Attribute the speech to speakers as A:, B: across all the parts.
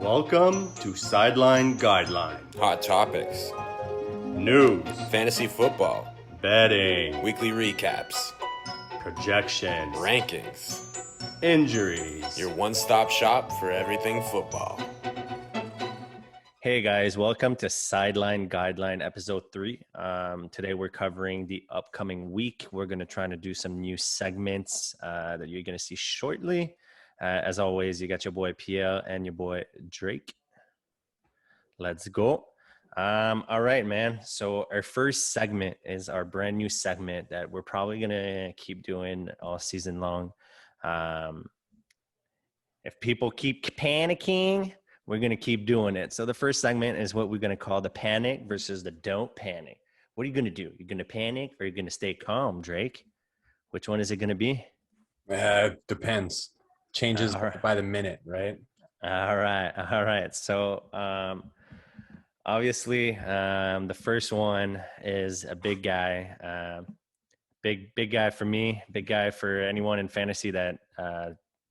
A: Welcome to Sideline Guideline.
B: Hot topics,
A: News,
B: fantasy football,
A: betting,
B: weekly recaps,
A: projections,
B: rankings,
A: injuries.
B: your one-stop shop for everything football.
C: Hey guys, welcome to Sideline Guideline episode 3. Today we're covering the upcoming week. We're going to try to do some new segments that you're going to see shortly. As always, you got your boy Pierre and your boy Drake. Let's go. All right, man. So our first segment is our brand new segment that we're probably going to keep doing all season long. If people keep panicking, we're going to keep doing it. So the first segment is what we're going to call the panic versus the don't panic. What are you going to do? You're going to panic or you're going to stay calm, Drake? Which one is it going to be?
D: Depends. Changes by the minute, right?
C: All right. So obviously, the first one is a big guy. Big guy for me, big guy for anyone in fantasy that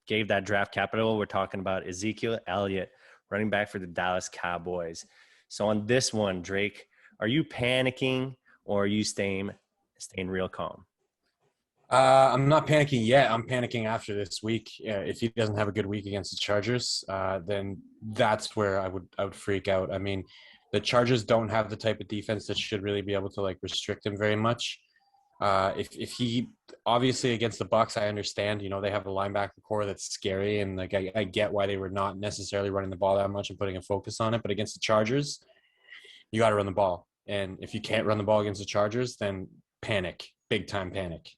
C: gave that draft capital. We're talking about Ezekiel Elliott, running back for the Dallas Cowboys. So on this one, Drake, are you panicking or are you staying real calm?
D: I'm not panicking yet. I'm panicking after this week. If he doesn't have a good week against the Chargers, then that's where I would freak out. I mean, the Chargers don't have the type of defense that should really be able to restrict him very much. If he obviously against the Bucs, I understand, they have a linebacker core that's scary, and I get why they were not necessarily running the ball that much and putting a focus on it. But against the Chargers, you got to run the ball, and if you can't run the ball against the Chargers, then panic, big time panic.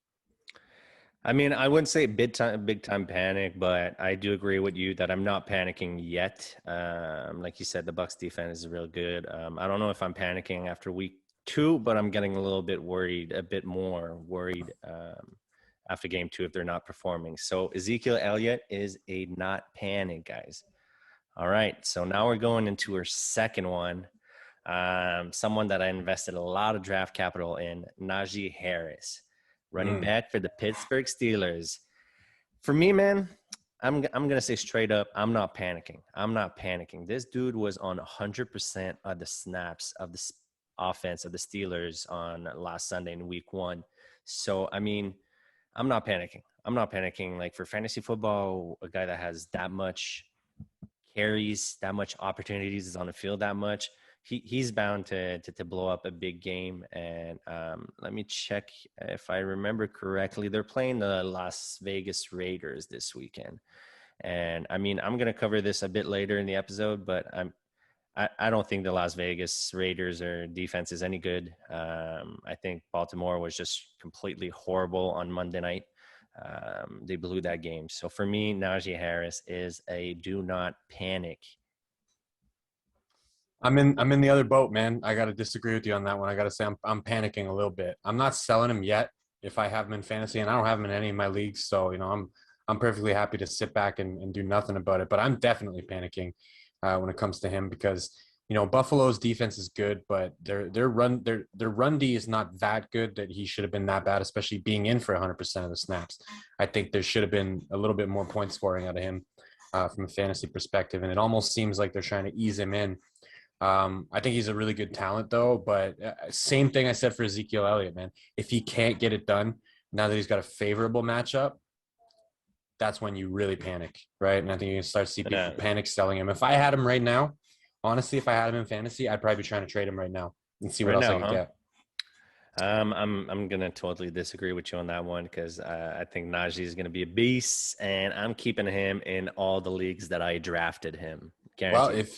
C: I mean, I wouldn't say big time panic, but I do agree with you that I'm not panicking yet. Like you said, the Bucs defense is real good. I don't know if I'm panicking after week 2, but I'm getting a bit more worried after game 2 if they're not performing. So Ezekiel Elliott is a not panic, guys. All right, so now we're going into our second one. Someone that I invested a lot of draft capital in, Najee Harris, running back for the Pittsburgh Steelers. For me, man, I'm gonna say straight up, I'm not panicking. This dude was on 100% of the snaps of the offense of the Steelers on last Sunday in week 1. So, I mean, I'm not panicking. Like for fantasy football, a guy that has that much carries, that much opportunities, is on the field that much, he's bound to blow up a big game. And let me check if I remember correctly. They're playing the Las Vegas Raiders this weekend. And I mean, I'm going to cover this a bit later in the episode, but I don't think the Las Vegas Raiders or defense is any good. I think Baltimore was just completely horrible on Monday night. They blew that game. So for me, Najee Harris is a do not panic.
D: I'm in the other boat, man. I got to disagree with you on that one. I got to say I'm panicking a little bit. I'm not selling him yet if I have him in fantasy, and I don't have him in any of my leagues. So, I'm perfectly happy to sit back and do nothing about it. But I'm definitely panicking when it comes to him because, Buffalo's defense is good, but their run D is not that good that he should have been that bad, especially being in for 100% of the snaps. I think there should have been a little bit more point scoring out of him from a fantasy perspective, and it almost seems like they're trying to ease him in. I think he's a really good talent, though. But same thing I said for Ezekiel Elliott, man. If he can't get it done now that he's got a favorable matchup, that's when you really panic, right? And I think you can start to see people panic selling him. If I had him right now, honestly, if I had him in fantasy, I'd probably be trying to trade him right now and see what else I could get.
C: I'm gonna totally disagree with you on that one because I think Najee is gonna be a beast, and I'm keeping him in all the leagues that I drafted him. Guaranteed.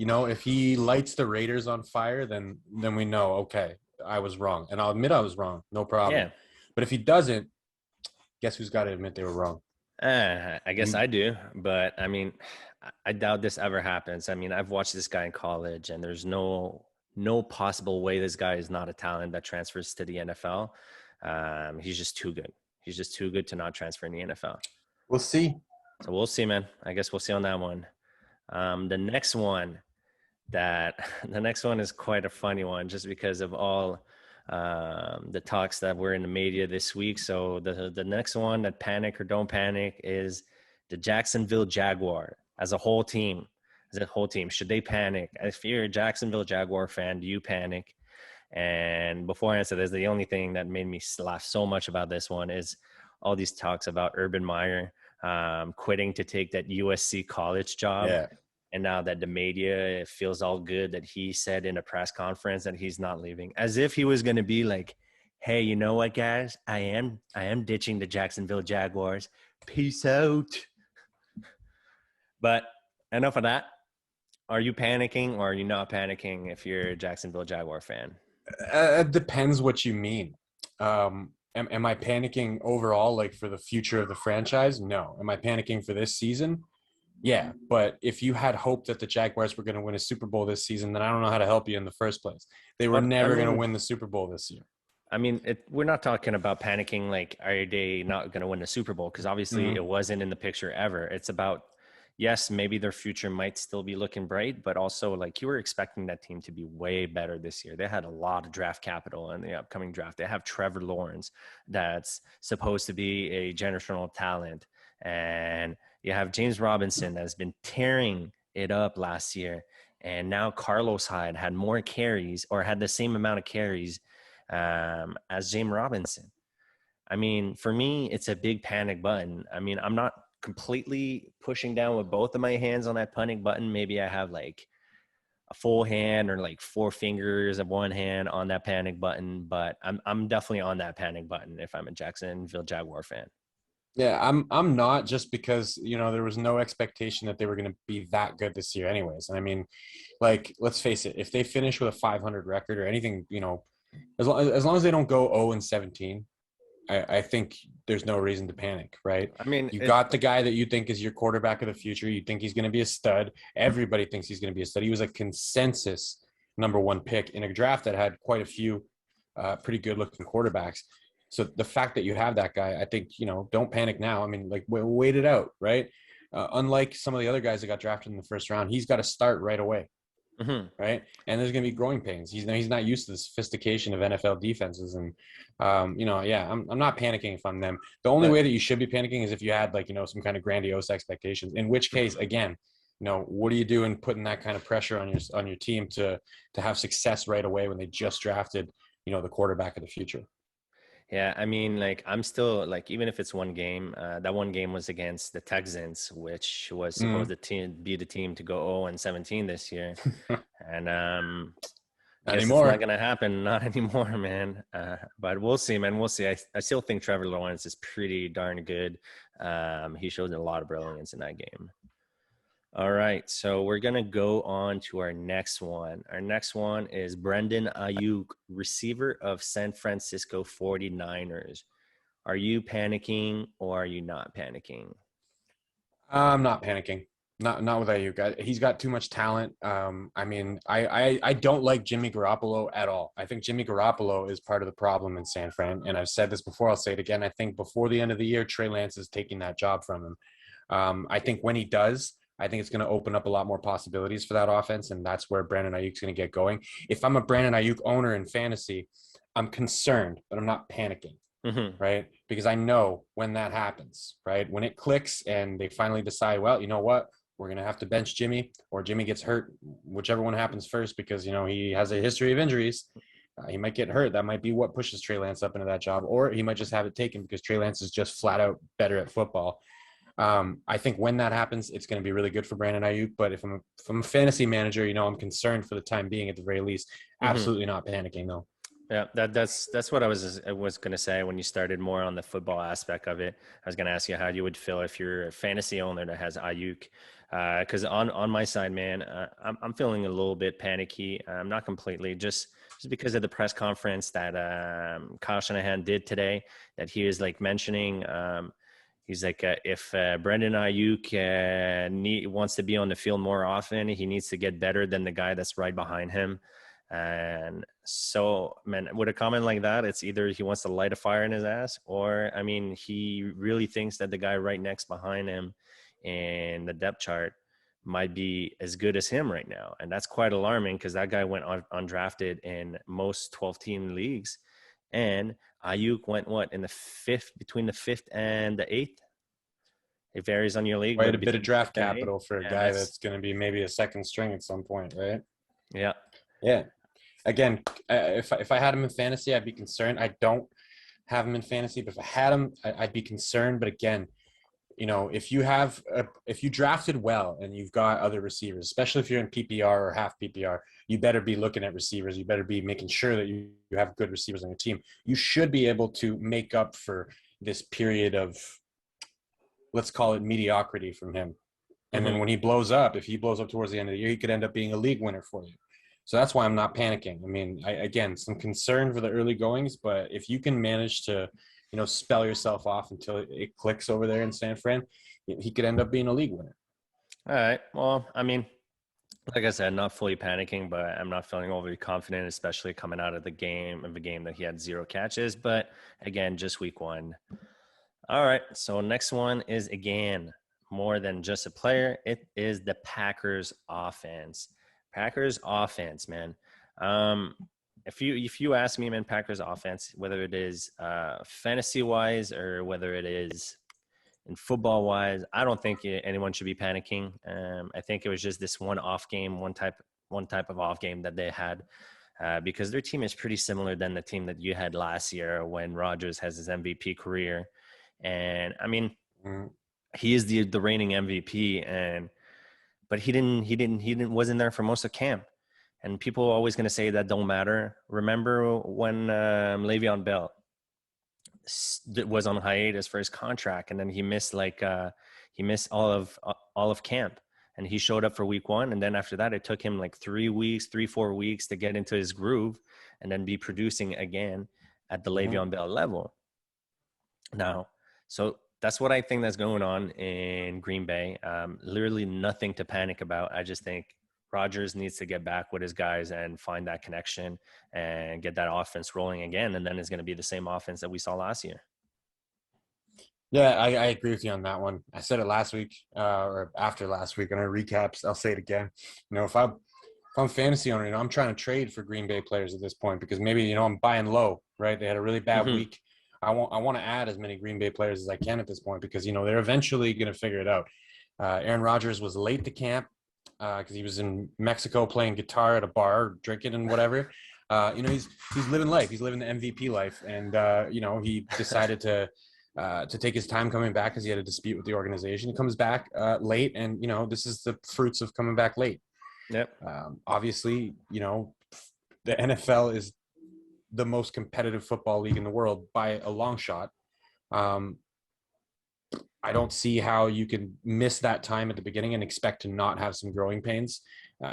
D: Well, if he lights the Raiders on fire, then we know, okay, I was wrong. And I'll admit I was wrong. No problem. Yeah. But if he doesn't, guess who's got to admit they were wrong?
C: I guess I do. But, I mean, I doubt this ever happens. I mean, I've watched this guy in college, and there's no possible way this guy is not a talent that transfers to the NFL. He's just too good. He's just too good to not transfer in the NFL.
D: We'll see.
C: So we'll see, man. I guess we'll see on that one. The next one is quite a funny one just because of all the talks that were in the media this week. So the next one, that panic or don't panic, is the Jacksonville Jaguar as a whole team. as a whole team, should they panic? If you're a Jacksonville Jaguar fan, do you panic? And before I answer this, the only thing that made me laugh so much about this one is all these talks about Urban Meyer quitting to take that USC college job.
D: Yeah.
C: And now that the media, it feels all good that he said in a press conference that he's not leaving, as if he was going to be like, hey, you know what, guys? I am ditching the Jacksonville Jaguars. Peace out. But enough of that. Are you panicking or are you not panicking if you're a Jacksonville Jaguar fan?
D: It depends what you mean. Am I panicking overall, like for the future of the franchise? No. Am I panicking for this season? Yeah. But if you had hope that the Jaguars were going to win a Super Bowl this season, then I don't know how to help you in the first place. They were never going to win the Super Bowl this year.
C: I mean, we're not talking about panicking like, are they not going to win the Super Bowl? Because obviously it wasn't in the picture ever. It's about, yes, maybe their future might still be looking bright, but also like you were expecting that team to be way better this year. They had a lot of draft capital in the upcoming draft. They have Trevor Lawrence that's supposed to be a generational talent. And you have James Robinson that's been tearing it up last year. And now Carlos Hyde had more carries or had the same amount of carries as James Robinson. I mean, for me, it's a big panic button. I mean, I'm not completely pushing down with both of my hands on that panic button. Maybe I have like a full hand or like 4 fingers of one hand on that panic button, but I'm definitely on that panic button if I'm a Jacksonville Jaguar fan.
D: Yeah, I'm not, just because, there was no expectation that they were going to be that good this year anyways. And I mean, like, let's face it, if they finish with a 500 record or anything, as long as they don't go 0-17, I think there's no reason to panic, right?
C: I mean,
D: you got the guy that you think is your quarterback of the future. You think he's going to be a stud. Everybody thinks he's going to be a stud. He was a consensus #1 pick in a draft that had quite a few pretty good looking quarterbacks. So the fact that you have that guy, I think, don't panic now. I mean, like, wait it out, right? Unlike some of the other guys that got drafted in the first round, he's got to start right away. Right. And there's going to be growing pains. He's not used to the sophistication of NFL defenses. And, I'm not panicking if I'm them. The only way that you should be panicking is if you had some kind of grandiose expectations, in which case, again, what are you doing putting that kind of pressure on your team to have success right away when they just drafted, the quarterback of the future?
C: Yeah, I mean, like, I'm still like, even if it's one game, that one game was against the Texans, which was supposed to be the team to go 0-17 this year. And guess
D: anymore.
C: It's not gonna happen, not anymore, man. But we'll see, man. We'll see. I still think Trevor Lawrence is pretty darn good. He showed a lot of brilliance in that game. All right, so we're going to go on to our next one. Our next one is Brandon Ayuk, receiver of San Francisco 49ers. Are you panicking or are you not panicking?
D: I'm not panicking. Not with Ayuk. He's got too much talent. I mean, I don't like Jimmy Garoppolo at all. I think Jimmy Garoppolo is part of the problem in San Fran. And I've said this before, I'll say it again. I think before the end of the year, Trey Lance is taking that job from him. I think when he does, I think it's going to open up a lot more possibilities for that offense, and that's where Brandon Ayuk's going to get going. If I'm a Brandon Ayuk owner in fantasy, I'm concerned, but I'm not panicking, right? Because I know when that happens, right? When it clicks and they finally decide, well, you know what? We're going to have to bench Jimmy, or Jimmy gets hurt, whichever one happens first, because, he has a history of injuries. He might get hurt. That might be what pushes Trey Lance up into that job, or he might just have it taken because Trey Lance is just flat out better at football. I think when that happens, it's going to be really good for Brandon Ayuk. But if I'm a fantasy manager, I'm concerned for the time being at the very least. Absolutely not panicking though.
C: Yeah, that's what I was going to say when you started more on the football aspect of it. I was going to ask you how you would feel if you're a fantasy owner that has Ayuk. Because on my side, man, I'm feeling a little bit panicky. Not completely, just because of the press conference that Kyle Shanahan did today, that he was like mentioning. He's like, if Brandon Ayuk wants to be on the field more often, he needs to get better than the guy that's right behind him. And so, man, with a comment like that, it's either he wants to light a fire in his ass, or, I mean, he really thinks that the guy right next behind him in the depth chart might be as good as him right now. And that's quite alarming because that guy went undrafted in most 12-team leagues. And Ayuk went in the fifth, between the 5th and the 8th. It varies on your league.
D: Quite
C: but
D: a bit of draft
C: okay,
D: capital for a
C: and
D: guy that's going to be maybe a second string at some point, right?
C: yeah.
D: Yeah. Again, if I had him in fantasy, I'd be concerned. I don't have him in fantasy, but if I had him, I'd be concerned. But again, you know, if you drafted well and you've got other receivers, especially if you're in PPR or half PPR, you better be looking at receivers. You better be making sure that you have good receivers on your team. You should be able to make up for this period of, let's call it, mediocrity from him. And then when he blows up, if he blows up towards the end of the year, he could end up being a league winner for you. So that's why I'm not panicking. I mean, again, some concern for the early goings, but if you can manage to, you know, spell yourself off until it clicks over there in San Fran, he could end up being a league winner.
C: All right. Well, I mean, like I said, not fully panicking, but I'm not feeling overly confident, especially coming out of a game that he had 0 catches. But again, just week 1. All right. So next one is, again, more than just a player. It is the Packers offense. Packers offense, man. If you ask me, man, Packers offense, whether it is fantasy wise or whether it is in football wise, I don't think anyone should be panicking. I think it was just this one off game, one type of off game that they had, because their team is pretty similar than the team that you had last year when Rodgers has his MVP career. And I mean, he is the reigning MVP, but he wasn't there for most of camp. And people are always going to say that don't matter. Remember when Le'Veon Bell was on hiatus for his contract, and then he missed all of camp, and he showed up for week 1, and then after that it took him like 4 weeks to get into his groove and then be producing again at the Le'Veon Bell level. Now, so that's what I think that's going on in Green Bay. Literally nothing to panic about. I just think Rodgers needs to get back with his guys and find that connection and get that offense rolling again. And then it's going to be the same offense that we saw last year.
D: Yeah, I agree with you on that one. I said it last week or after last week on our recaps. I'll say it again. You know, if I'm fantasy owner, you know, I'm trying to trade for Green Bay players at this point because maybe, you know, I'm buying low, right? They had a really bad week. I want to add as many Green Bay players as I can at this point because, you know, they're eventually going to figure it out. Aaron Rodgers was late to camp because he was in Mexico playing guitar at a bar, drinking and whatever. You know, he's living life. He's living the MVP life. And, you know, he decided to take his time coming back because he had a dispute with the organization. He comes back late, and, you know, this is the fruits of coming back late.
C: Yep.
D: Obviously, you know, the NFL is the most competitive football league in the world by a long shot. I don't see how you can miss that time at the beginning and expect to not have some growing pains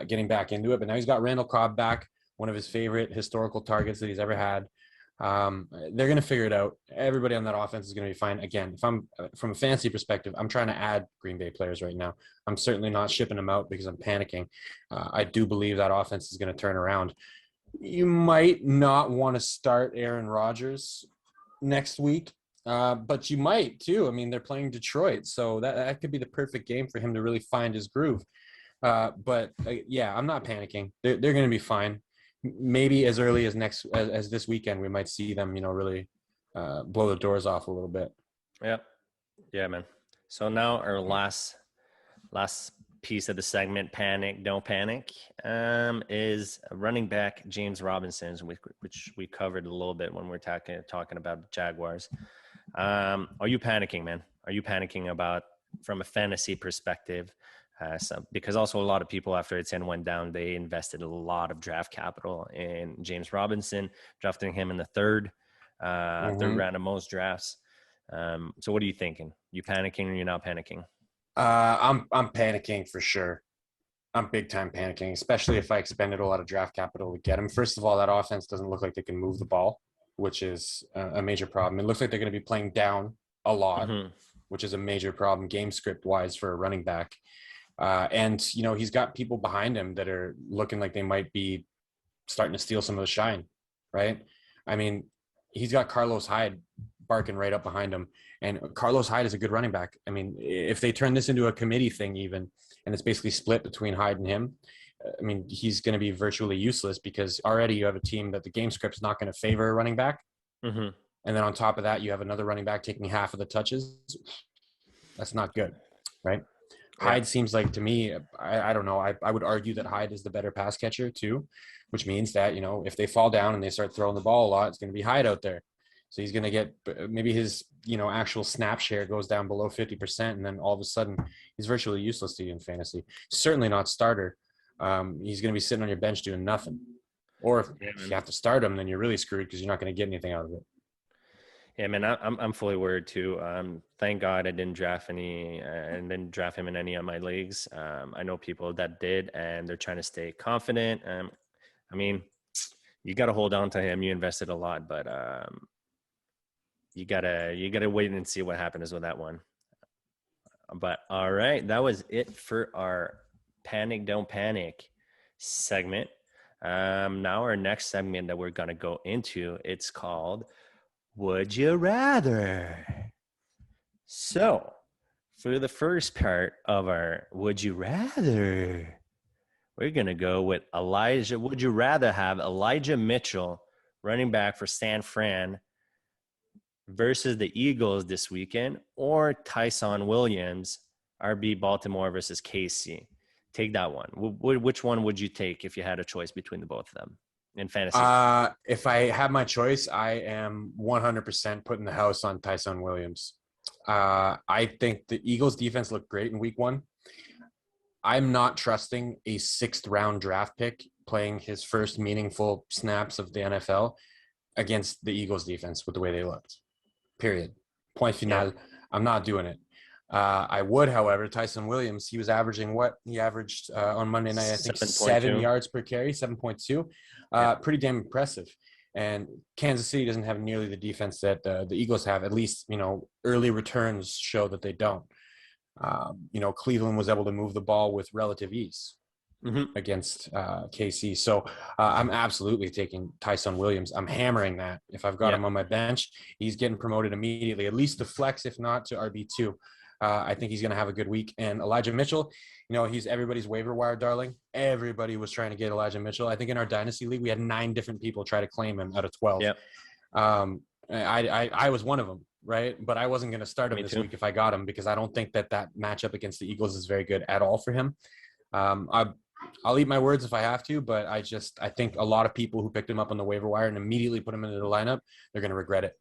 D: getting back into it. But now he's got Randall Cobb back, one of his favorite historical targets that he's ever had. They're going to figure it out. Everybody on that offense is going to be fine. Again, if I'm from a fantasy perspective, I'm trying to add Green Bay players right now. I'm certainly not shipping them out because I'm panicking. I do believe that offense is going to turn around. You might not want to start Aaron Rodgers next week, but you might too. I mean, they're playing Detroit, so that could be the perfect game for him to really find his groove. But yeah, I'm not panicking. They're going to be fine. Maybe as early as as this weekend, we might see them, you know, really blow the doors off a little bit.
C: Yeah, man. So now our last piece of the segment, panic, don't panic, is running back James Robinson, which we covered a little bit when we were talking about the Jaguars. Are you panicking, man? Are you panicking about, from a fantasy perspective? Because also a lot of people after its end went down, they invested a lot of draft capital in James Robinson, drafting him in the third round of most drafts. So what are you thinking? You panicking or you're not panicking?
D: I'm panicking for sure. I'm big time panicking, especially if I expended a lot of draft capital to get him. First of all, that offense doesn't look like they can move the ball, which is a major problem. It looks like they're going to be playing down a lot, which is a major problem game script wise for a running back. And, you know, he's got people behind him that are looking like they might be starting to steal some of the shine, right? I mean, he's got Carlos Hyde barking right up behind him. And Carlos Hyde is a good running back. I mean, if they turn this into a committee thing even, and it's basically split between Hyde and him, I mean, he's going to be virtually useless because already you have a team that the game script's not going to favor a running back. And then on top of that, you have another running back taking half of the touches. That's not good, right?
C: Yeah.
D: Hyde seems like, to me, I don't know. I would argue that Hyde is the better pass catcher too, which means that, if they fall down and they start throwing the ball a lot, it's going to be Hyde out there. So he's going to get, maybe his, actual snap share goes down below 50%. And then all of a sudden he's virtually useless to you in fantasy. Certainly not starter. He's going to be sitting on your bench doing nothing. Or if you have to start him, then you're really screwed because you're not going to get anything out of it.
C: Yeah, man, I'm fully worried too. Thank God I didn't draft him in any of my leagues. I know people that did, and they're trying to stay confident. I mean, you got to hold on to him. You invested a lot, but you gotta wait and see what happens with that one. But all right, that was it for our Panic Don't Panic segment. Now our next segment that we're gonna go into, it's called Would You Rather? So, for the first part of our Would You Rather, we're going to go with Elijah. Would you rather have Elijah Mitchell, running back for San Fran, versus the Eagles this weekend, or Tyson Williams, RB Baltimore versus KC? Take that one. Which one would you take if you had a choice between the both of them in fantasy?
D: If I have my choice, I am 100% putting the house on Tyson Williams. I think the Eagles defense looked great in week 1. I'm not trusting a 6th round draft pick playing his first meaningful snaps of the NFL against the Eagles defense with the way they looked. Period. Point final. Yeah. I'm not doing it. I would, however, Tyson Williams, he was averaging what? He averaged on Monday night, I think 7 yards per carry, 7.2. Pretty damn impressive. And Kansas City doesn't have nearly the defense that the Eagles have. At least, early returns show that they don't. Cleveland was able to move the ball with relative ease against KC. So I'm absolutely taking Tyson Williams. I'm hammering that. If I've got him on my bench, he's getting promoted immediately, at least to flex, if not to RB2. I think he's going to have a good week. And Elijah Mitchell, he's everybody's waiver wire darling. Everybody was trying to get Elijah Mitchell. I think in our Dynasty League, we had 9 different people try to claim him out of 12. Yep. I was one of them, right? But I wasn't going to start him this week if I got him, because I don't think that matchup against the Eagles is very good at all for him. I'll eat my words if I have to, but I think a lot of people who picked him up on the waiver wire and immediately put him into the lineup, they're going to regret it.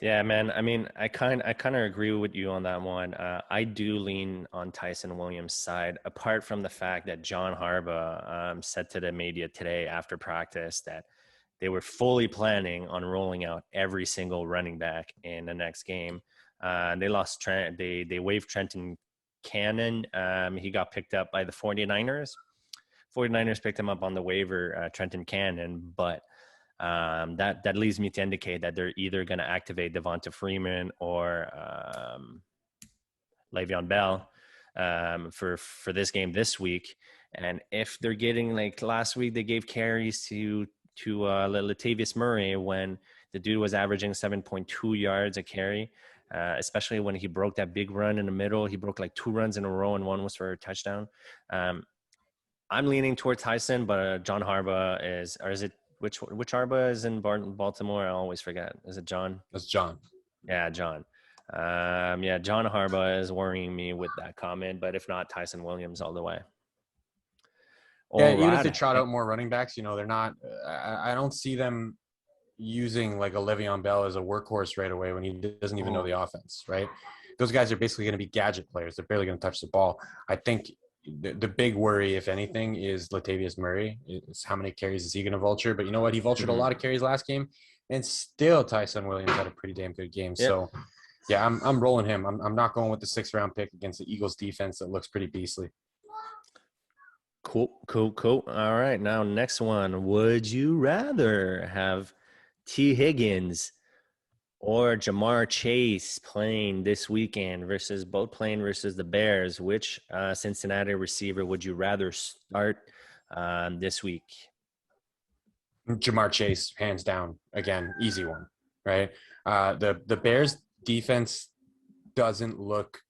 C: Yeah, man. I mean, I kind of agree with you on that one. I do lean on Tyson Williams' side, apart from the fact that John Harbaugh said to the media today after practice that they were fully planning on rolling out every single running back in the next game. They lost Trent. They waived Trenton Cannon. He got picked up by the 49ers. 49ers picked him up on the waiver, Trenton Cannon, but that leads me to indicate that they're either going to activate Devonta Freeman or Le'Veon Bell for this game this week. And if they're getting, like last week, they gave carries to Latavius Murray when the dude was averaging 7.2 yards a carry, especially when he broke that big run in the middle. He broke like 2 runs in a row and one was for a touchdown. I'm leaning toward Tyson, but John Harbaugh is it which Harbaugh is in Baltimore? I always forget. Is it John?
D: That's John.
C: Yeah, John. John Harbaugh is worrying me with that comment, but if not, Tyson Williams all the way.
D: Yeah, even if they trot out more running backs, they're not. I don't see them using like a Le'Veon Bell as a workhorse right away when he doesn't even know the offense, right? Those guys are basically going to be gadget players. They're barely going to touch the ball. I think the big worry, if anything, is Latavius Murray. It's how many carries is he going to vulture? But you know what? He vultured a lot of carries last game, and still Tyson Williams had a pretty damn good game. Yep. So, yeah, I'm rolling him. I'm not going with the 6th round pick against the Eagles defense that looks pretty beastly.
C: Cool. All right, now next one. Would you rather have T. Higgins or Jamar Chase playing this weekend versus the Bears? Which Cincinnati receiver would you rather start this week?
D: Jamar Chase, hands down. Again, easy one, right? The Bears defense doesn't look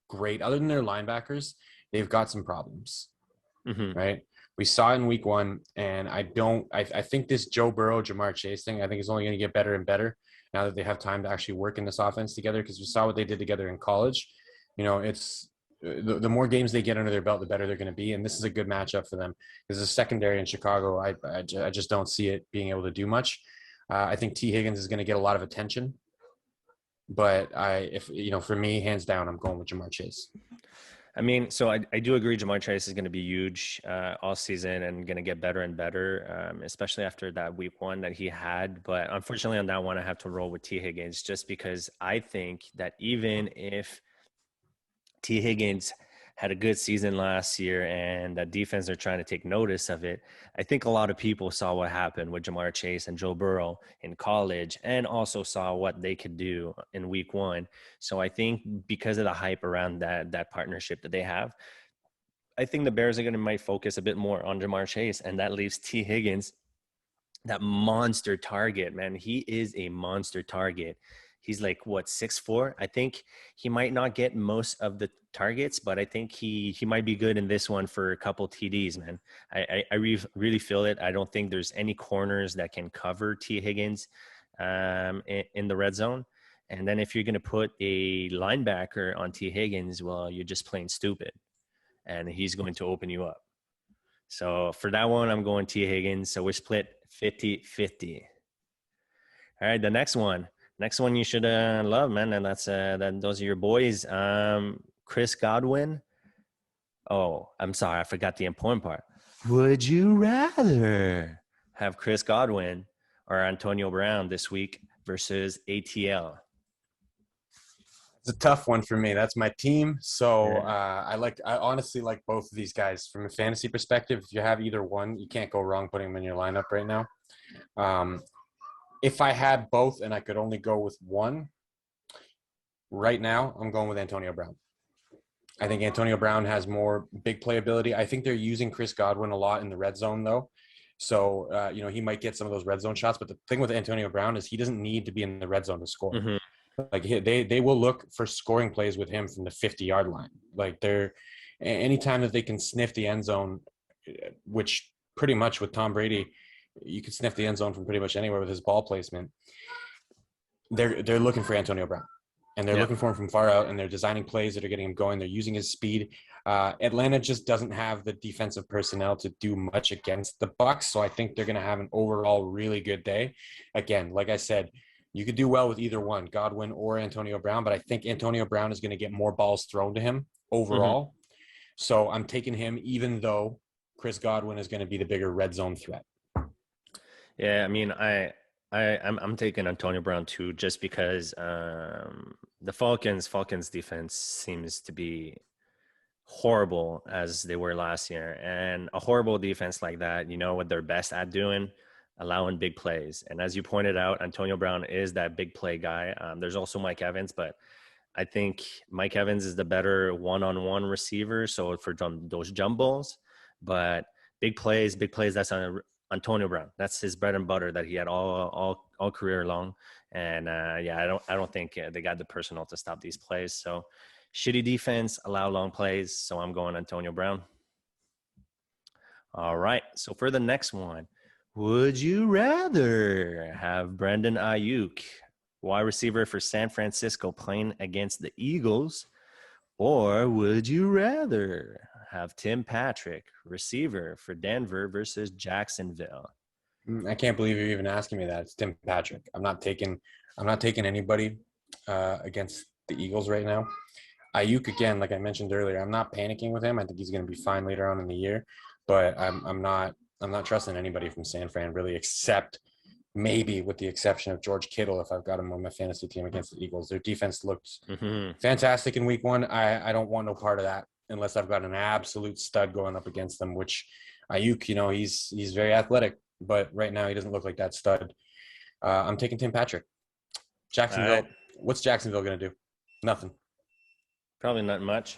D: great. Other than their linebackers, they've got some problems, right? We saw it in week 1, and I think this Joe Burrow, Jamar Chase thing, I think is only going to get better and better now that they have time to actually work in this offense together, because we saw what they did together in college. It's the more games they get under their belt, the better they're going to be. And this is a good matchup for them, because the secondary in Chicago, I just don't see it being able to do much. I think T. Higgins is going to get a lot of attention, but for me, hands down, I'm going with Jamar Chase.
C: I mean, so I do agree Jamar Chase is going to be huge all season and going to get better and better, especially after that week 1 that he had. But unfortunately on that one, I have to roll with T. Higgins, just because I think that even if T. Higgins had a good season last year and the defense are trying to take notice of it, I think a lot of people saw what happened with Jamar Chase and Joe Burrow in college, and also saw what they could do in week 1. So I think because of the hype around that partnership that they have, I think the Bears are going to might focus a bit more on Jamar Chase, and that leaves T. Higgins, that monster target, man. He is a monster target. He's like, 6'4"? I think he might not get most of the targets, but I think he might be good in this one for a couple TDs, man. I really feel it. I don't think there's any corners that can cover T. Higgins in the red zone. And then if you're going to put a linebacker on T. Higgins, well, you're just plain stupid, and he's going to open you up. So for that one, I'm going T. Higgins. So we're split 50-50. All right, the next one you should love, man, and that's those are your boys. Chris Godwin. Oh, I'm sorry, I forgot the important part. Would you rather have Chris Godwin or Antonio Brown this week versus ATL?
D: It's a tough one for me. That's my team. So
C: Yeah.
D: I honestly like both of these guys from a fantasy perspective. If you have either one, you can't go wrong putting them in your lineup right now. If I had both and I could only go with one, right now I'm going with Antonio Brown. I think Antonio Brown has more big play ability. I think they're using Chris Godwin a lot in the red zone, though. So, he might get some of those red zone shots. But the thing with Antonio Brown is he doesn't need to be in the red zone to score.
C: Mm-hmm.
D: Like they will look for scoring plays with him from the 50-yard line. Like anytime that they can sniff the end zone, which pretty much with Tom Brady, you could sniff the end zone from pretty much anywhere with his ball placement. They're looking for Antonio Brown, and they're looking for him from far out, and they're designing plays that are getting him going. They're using his speed. Atlanta just doesn't have the defensive personnel to do much against the Bucs, so I think they're going to have an overall really good day. Again, like I said, you could do well with either one, Godwin or Antonio Brown, but I think Antonio Brown is going to get more balls thrown to him overall. Mm-hmm. So I'm taking him, even though Chris Godwin is going to be the bigger red zone threat.
C: Yeah, I mean, I'm taking Antonio Brown too, just because the Falcons defense seems to be horrible as they were last year, and a horrible defense like that, what they're best at doing, allowing big plays. And as you pointed out, Antonio Brown is that big play guy. There's also Mike Evans, but I think Mike Evans is the better one-on-one receiver. So for those jumbles, but big plays, that's on Antonio Brown. That's his bread and butter that he had all career long. And I don't think they got the personnel to stop these plays. So shitty defense, allow long plays. So I'm going Antonio Brown. All right. So for the next one, would you rather have Brandon Ayuk, wide receiver for San Francisco, playing against the Eagles, or would you rather have Tim Patrick, receiver for Denver versus Jacksonville?
D: I can't believe you're even asking me that. It's Tim Patrick. I'm not taking anybody against the Eagles right now. Ayuk, again, like I mentioned earlier, I'm not panicking with him. I think he's going to be fine later on in the year, but I'm not trusting anybody from San Fran really, except maybe with the exception of George Kittle if I've got him on my fantasy team against the Eagles. Their defense looked fantastic in week 1. I don't want no part of that unless I've got an absolute stud going up against them, which Ayuk, he's very athletic, but right now he doesn't look like that stud. I'm taking Tim Patrick. Jacksonville. Right. What's Jacksonville going to do? Nothing.
C: Probably not much.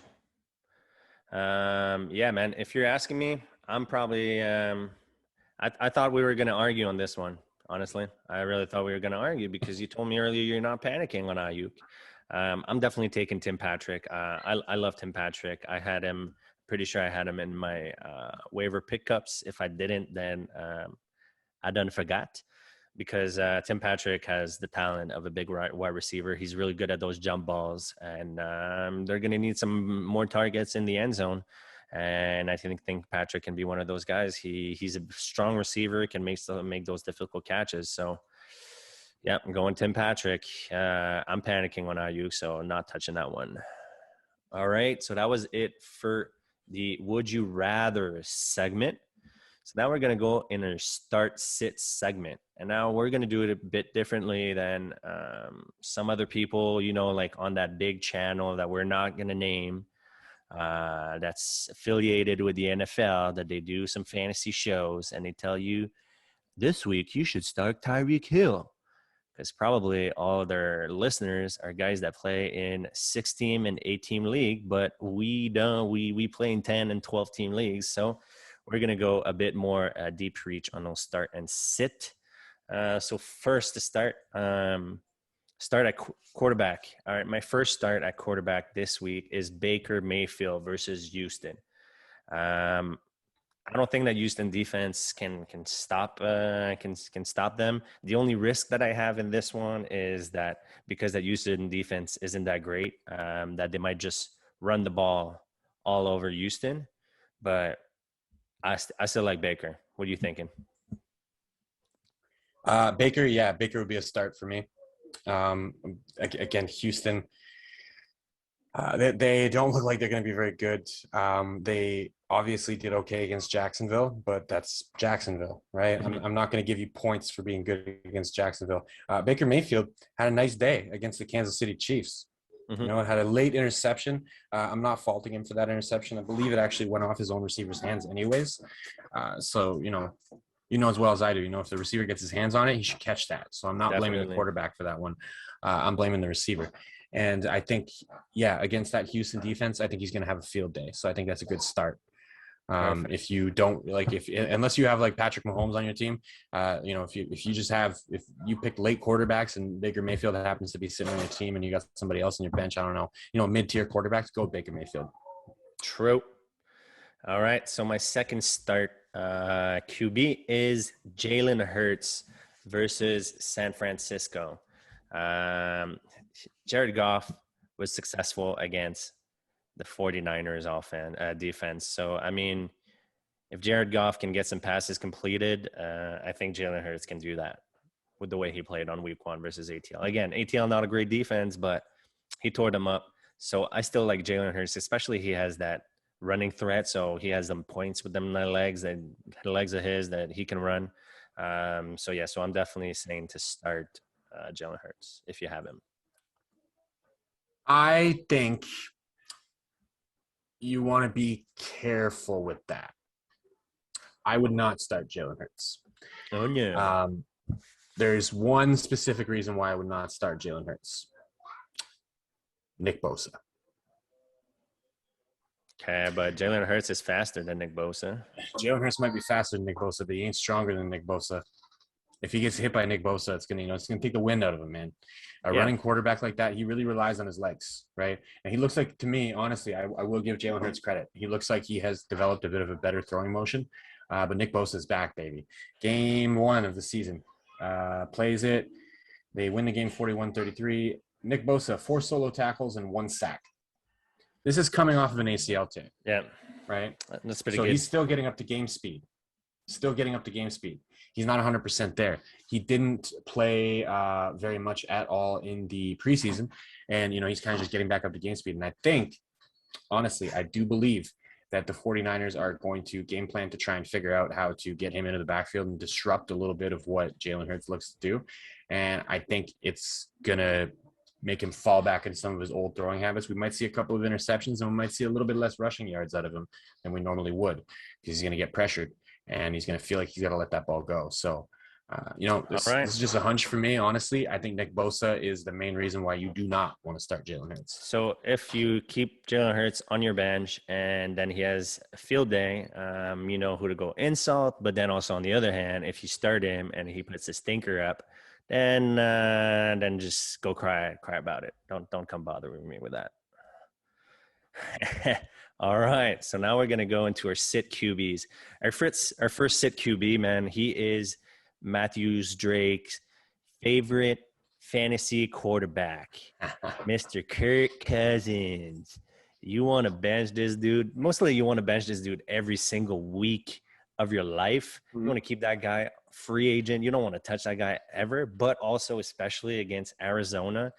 C: Yeah, man, if you're asking me, I'm probably I thought we were going to argue on this one. Honestly, I really thought we were going to argue because you told me earlier you're not panicking on Ayuk. I'm definitely taking Tim Patrick. I love Tim Patrick. I had him pretty sure I had him in my waiver pickups. If I didn't, then I done forgot, because Tim Patrick has the talent of a big wide receiver. He's really good at those jump balls, and they're going to need some more targets in the end zone. And I think Patrick can be one of those guys. He's a strong receiver, can make those difficult catches. So, yeah, I'm going Tim Patrick. I'm panicking on Ayuk, so not touching that one. All right, so that was it for the Would You Rather segment. So now we're going to go in a start-sit segment. And now we're going to do it a bit differently than some other people, like on that big channel that we're not going to name, that's affiliated with the NFL, that they do some fantasy shows and they tell you, this week you should start Tyreek Hill. Because probably all their listeners are guys that play in 6-team and 8-team league, but we don't. We play in 10 and 12-team leagues. So we're going to go a bit more deep reach on those start and sit. So first to start at quarterback. All right, my first start at quarterback this week is Baker Mayfield versus Houston. I don't think that Houston defense can stop them. The only risk that I have in this one is that because that Houston defense isn't that great, that they might just run the ball all over Houston. But I still like Baker. What are you thinking?
D: Baker would be a start for me. Again, Houston, they don't look like they're going to be very good. They obviously did okay against Jacksonville, but that's Jacksonville, right?
C: Mm-hmm.
D: I'm not going to give you points for being good against Jacksonville. Baker Mayfield had a nice day against the Kansas City Chiefs.
C: Mm-hmm.
D: Had a late interception. I'm not faulting him for that interception. I believe it actually went off his own receiver's hands anyways. So, as well as I do, if the receiver gets his hands on it, he should catch that. So I'm not blaming the quarterback for that one. I'm blaming the receiver. And I think, against that Houston defense, I think he's going to have a field day. So I think that's a good start. If you don't unless you have like Patrick Mahomes on your team, if you pick late quarterbacks and Baker Mayfield happens to be sitting on your team and you got somebody else on your bench, I don't know, mid-tier quarterbacks, go with Baker Mayfield.
C: True. All right. So my second start QB is Jalen Hurts versus San Francisco. Jared Goff was successful against the 49ers defense. So, I mean, if Jared Goff can get some passes completed, I think Jalen Hurts can do that with the way he played on week 1 versus ATL. Again, ATL, not a great defense, but he tore them up. So I still like Jalen Hurts, especially he has that running threat. So he has them points with them legs, the legs of his that he can run. So I'm definitely saying to start Jalen Hurts if you have him.
D: I think you want to be careful with that. I would not start Jalen Hurts.
C: Oh, yeah.
D: There's one specific reason why I would not start Jalen Hurts. Nick Bosa.
C: Okay, but Jalen Hurts is faster than Nick Bosa.
D: Jalen Hurts might be faster than Nick Bosa, but he ain't stronger than Nick Bosa. If he gets hit by Nick Bosa, it's gonna take the wind out of him, man. A running quarterback like that, he really relies on his legs, right? And he looks like, to me, honestly, I will give Jalen Hurts credit. He looks like he has developed a bit of a better throwing motion. But Nick Bosa is back, baby. Game 1 of the season. Plays it. They win the game 41-33. Nick Bosa, 4 solo tackles and 1 sack. This is coming off of an ACL tear. Yeah. Right?
C: That's pretty
D: good. So
C: he's
D: still getting up to game speed. He's not 100% there. He didn't play very much at all in the preseason. And, he's kind of just getting back up to game speed. And I think, honestly, I do believe that the 49ers are going to game plan to try and figure out how to get him into the backfield and disrupt a little bit of what Jalen Hurts looks to do. And I think it's going to make him fall back into some of his old throwing habits. We might see a couple of interceptions and we might see a little bit less rushing yards out of him than we normally would because he's going to get pressured and he's going to feel like he's got to let that ball go. So, this is just a hunch for me. Honestly, I think Nick Bosa is the main reason why you do not want to start Jalen Hurts.
C: So if you keep Jalen Hurts on your bench and then he has a field day, you know who to go insult. But then also on the other hand, if you start him and he puts a stinker up, then just go cry about it. Don't come bother with me with that. All right. So now we're going to go into our sit QBs. Our first sit QB, man, he is Matthews Drake's favorite fantasy quarterback, Mr. Kirk Cousins. You want to bench this dude. Mostly you want to bench this dude every single week of your life. You want to keep that guy free agent. You don't want to touch that guy ever, but also especially against Arizona,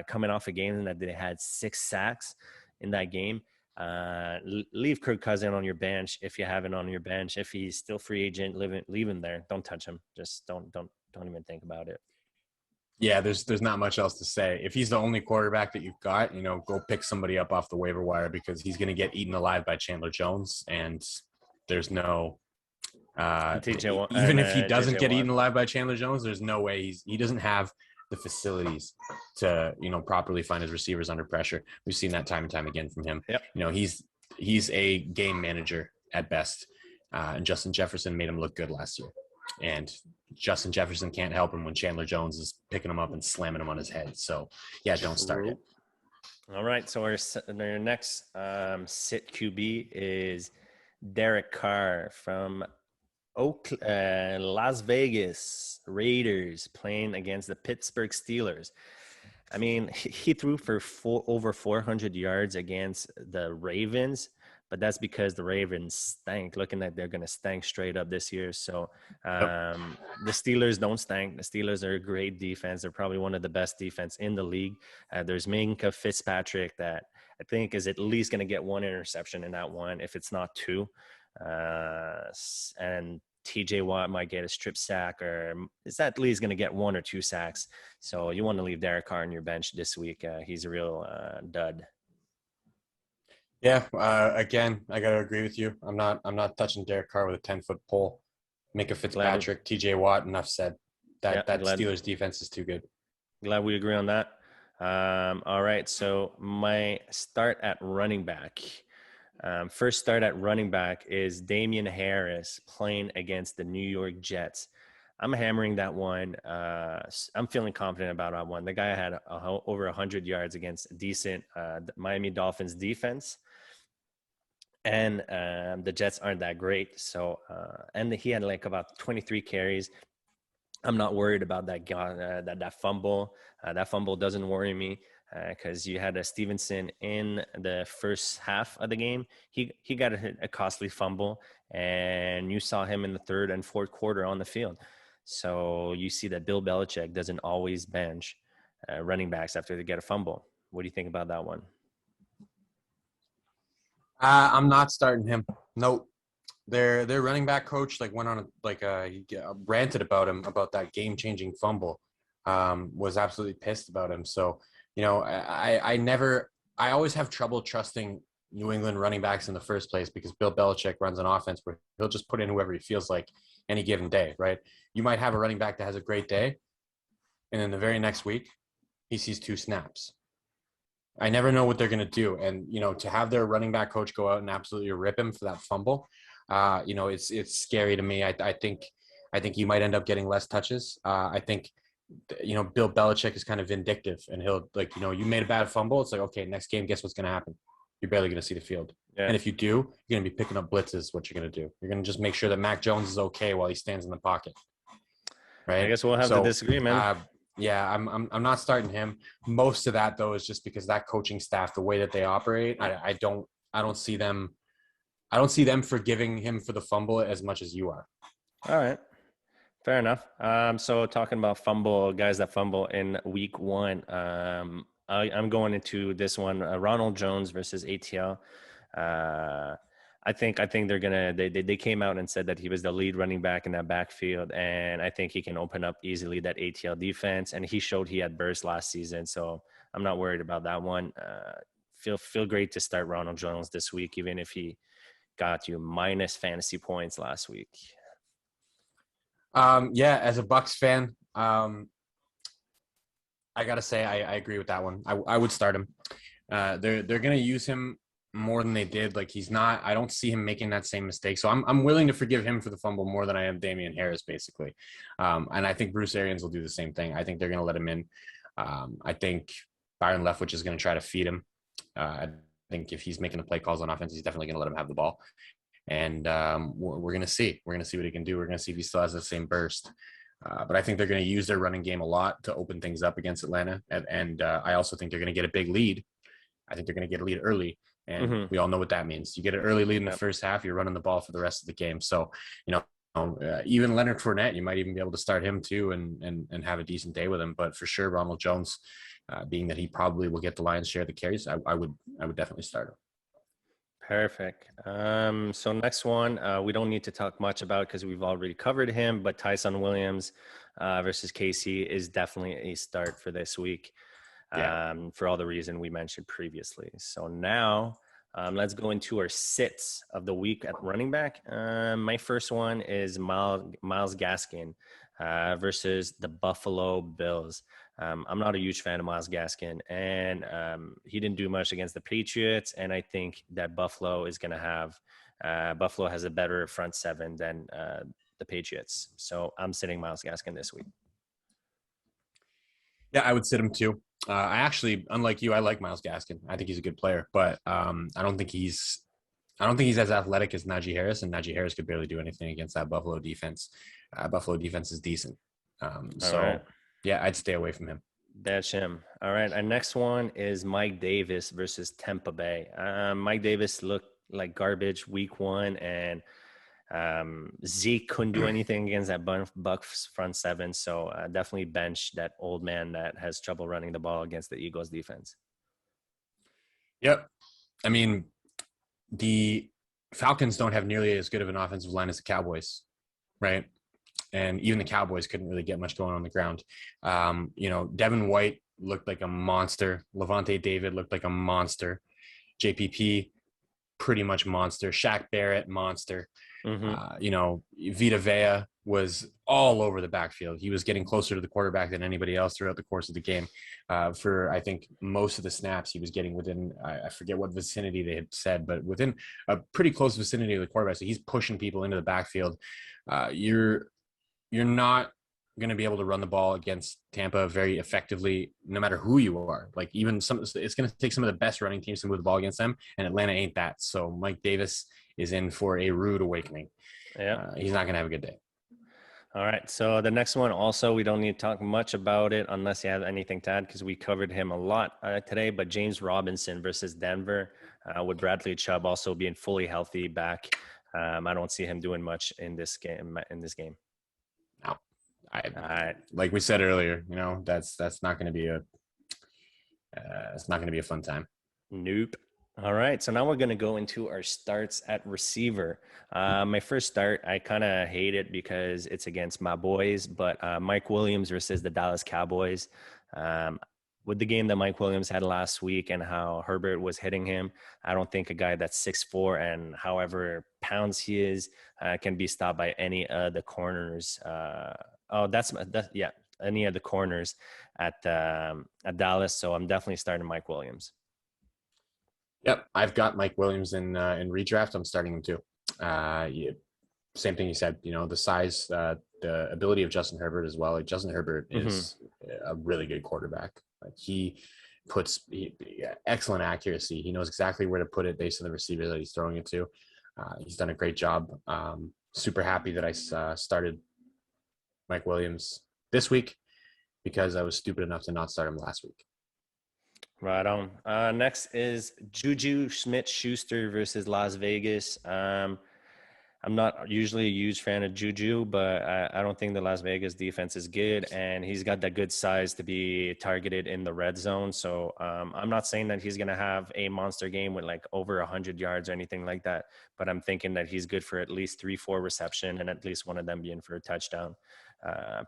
C: coming off a game that they had 6 sacks in that game. Leave Kirk Cousins on your bench if you have it on your bench. If he's still free agent, leave him there. Don't touch him. Just don't even think about it.
D: Yeah, there's not much else to say. If he's the only quarterback that you've got, go pick somebody up off the waiver wire because he's going to get eaten alive by Chandler Jones, and there's no even if he doesn't get eaten alive by Chandler Jones, there's no way he doesn't have the facilities to properly find his receivers under pressure. We've seen that time and time again from him.
C: Yep.
D: He's a game manager at best, and Justin Jefferson made him look good last year. And Justin Jefferson can't help him when Chandler Jones is picking him up and slamming him on his head. So, yeah, don't start it.
C: All right. So our next sit QB is Derek Carr from Las Vegas Raiders playing against the Pittsburgh Steelers. I mean, he threw for over 400 yards against the Ravens, but that's because the Ravens stank. Looking like they're going to stank straight up this year. So the Steelers don't stank. The Steelers are a great defense. They're probably one of the best defense in the league. There's Minka Fitzpatrick that I think is at least going to get 1 interception in that one, if it's not 2. And TJ Watt might get a strip sack, or is at least going to get 1 or 2 sacks. So you want to leave Derek Carr on your bench this week. He's a real dud.
D: Yeah, again, I gotta agree with you. I'm not touching Derek Carr with a 10-foot pole. Minka Fitzpatrick, TJ Watt, enough said. That Steelers defense is too good.
C: Glad we agree on that. All right, so my start at running back. First start at running back is Damian Harris playing against the New York Jets. I'm hammering that one. I'm feeling confident about that one. The guy had over 100 yards against a decent Miami Dolphins defense. And the Jets aren't that great. So, and he had like about 23 carries. I'm not worried about that fumble. That fumble doesn't worry me because you had a Stevenson in the first half of the game. He got a costly fumble, and you saw him in the third and fourth quarter on the field. So you see that Bill Belichick doesn't always bench running backs after they get a fumble. What do you think about that one?
D: I'm not starting him. Nope. Their running back coach went on he ranted about him about that game-changing fumble. Was absolutely pissed about him. So I always have trouble trusting New England running backs in the first place because Bill Belichick runs an offense where he'll just put in whoever he feels like any given day, right? You might have a running back that has a great day, and then the very next week he sees 2 snaps. I never know what they're going to do. And, to have their running back coach go out and absolutely rip him for that fumble, it's scary to me. I think he might end up getting less touches. I think, Bill Belichick is kind of vindictive, and he'll you made a bad fumble. It's like, okay, next game, guess what's going to happen? You're barely going to see the field. Yeah. And if you do, you're going to be picking up blitzes. What you're going to do? You're going to just make sure that Mac Jones is okay while he stands in the pocket. Right. I
C: guess we'll have to disagree, man.
D: Yeah, I'm not starting him. Most of that though is just because that coaching staff, the way that they operate, I don't see them forgiving him for the fumble as much as you are.
C: All right. Fair enough. So talking about guys that fumble in week 1, I'm going into this one, Ronald Jones versus ATL. I think they're gonna. They came out and said that he was the lead running back in that backfield, and I think he can open up easily that ATL defense. And he showed he had burst last season, so I'm not worried about that one. Feel great to start Ronald Jones this week, even if he got you minus fantasy points last week.
D: Yeah, as a Bucs fan, I gotta say I agree with that one. I would start him. They're gonna use him more than they did. I don't see him making that same mistake. So I'm willing to forgive him for the fumble more than I am Damian Harris, basically. And I think Bruce Arians will do the same thing. I think they're going to let him in. I think Byron Leftwich is going to try to feed him at think if he's making the play calls on offense, he's definitely going to let him have the ball. And we're going to see. We're going to see what he can do. We're going to see if he still has the same burst. But I think they're going to use their running game a lot to open things up against Atlanta. And I also think they're going to get a big lead. I think they're going to get a lead early. And we all know what that means. You get an early lead in the first half, you're running the ball for the rest of the game. So, even Leonard Fournette, you might even be able to start him too and have a decent day with him. But for sure, Ronald Jones, being that he probably will get the lion's share of the carries, I would definitely start him.
C: Perfect. So next one, we don't need to talk much about because we've already covered him, but Tyson Williams versus KC is definitely a start for this week. For all the reason we mentioned previously. So now let's go into our sits of the week at running back. My first one is Myles Gaskin versus the Buffalo Bills. I'm not a huge fan of Myles Gaskin, and he didn't do much against the Patriots. And I think that Buffalo is going to have Buffalo has a better front seven than the Patriots. So I'm sitting Myles Gaskin this week.
D: Yeah, I would sit him too. I actually, unlike you, I like Myles Gaskin. I think he's a good player, but I don't think he's as athletic as Najee Harris, and Najee Harris could barely do anything against that Buffalo defense. Buffalo defense is decent. Yeah, I'd stay away from him.
C: That's him. All right. Our next one is Mike Davis versus Tampa Bay. Mike Davis looked like garbage week 1, and Zeke couldn't do anything against that Bucs front seven. So definitely bench that old man that has trouble running the ball against the Eagles defense.
D: Yep. I mean, the Falcons don't have nearly as good of an offensive line as the Cowboys, right? And even the Cowboys couldn't really get much going on the ground. Devin White looked like a monster. Levante David looked like a monster. JPP, pretty much monster. Shaq Barrett, monster. Vita Vea was all over the backfield. He was getting closer to the quarterback than anybody else throughout the course of the game. For, I think, most of the snaps, he was getting within, I forget what vicinity they had said, but within a pretty close vicinity of the quarterback. So he's pushing people into the backfield. You're not going to be able to run the ball against Tampa very effectively, no matter who you are. Like it's going to take some of the best running teams to move the ball against them, and Atlanta ain't that. So Mike Davis is in for a rude awakening.
C: Yeah,
D: he's not going to have a good day.
C: All right. So the next one, also, we don't need to talk much about it unless you have anything to add, because we covered him a lot today. But James Robinson versus Denver, with Bradley Chubb also being fully healthy back. I don't see him doing much in this game.
D: No, like we said earlier, that's not going to be it's not going to be a fun time.
C: Nope. All right. So now we're going to go into our starts at receiver. My first start, I kind of hate it because it's against my boys, but Mike Williams versus the Dallas Cowboys. With the game that Mike Williams had last week and how Herbert was hitting him, I don't think a guy that's 6'4" and however pounds he is can be stopped by any of the corners. Any of the corners at Dallas. So I'm definitely starting Mike Williams.
D: Yep, I've got Mike Williams in redraft. I'm starting him too. Same thing you said. The size, the ability of Justin Herbert as well. Like Justin Herbert is a really good quarterback. Like he puts excellent accuracy. He knows exactly where to put it based on the receiver that he's throwing it to. He's done a great job. Super happy that I started Mike Williams this week because I was stupid enough to not start him last week.
C: Right on. Next is Juju Smith-Schuster versus Las Vegas. I'm not usually a huge fan of Juju, but I don't think the Las Vegas defense is good, and he's got that good size to be targeted in the red zone. So I'm not saying that he's going to have a monster game with like over 100 yards or anything like that, but I'm thinking that he's good for at least 3-4 reception and at least one of them being for a touchdown.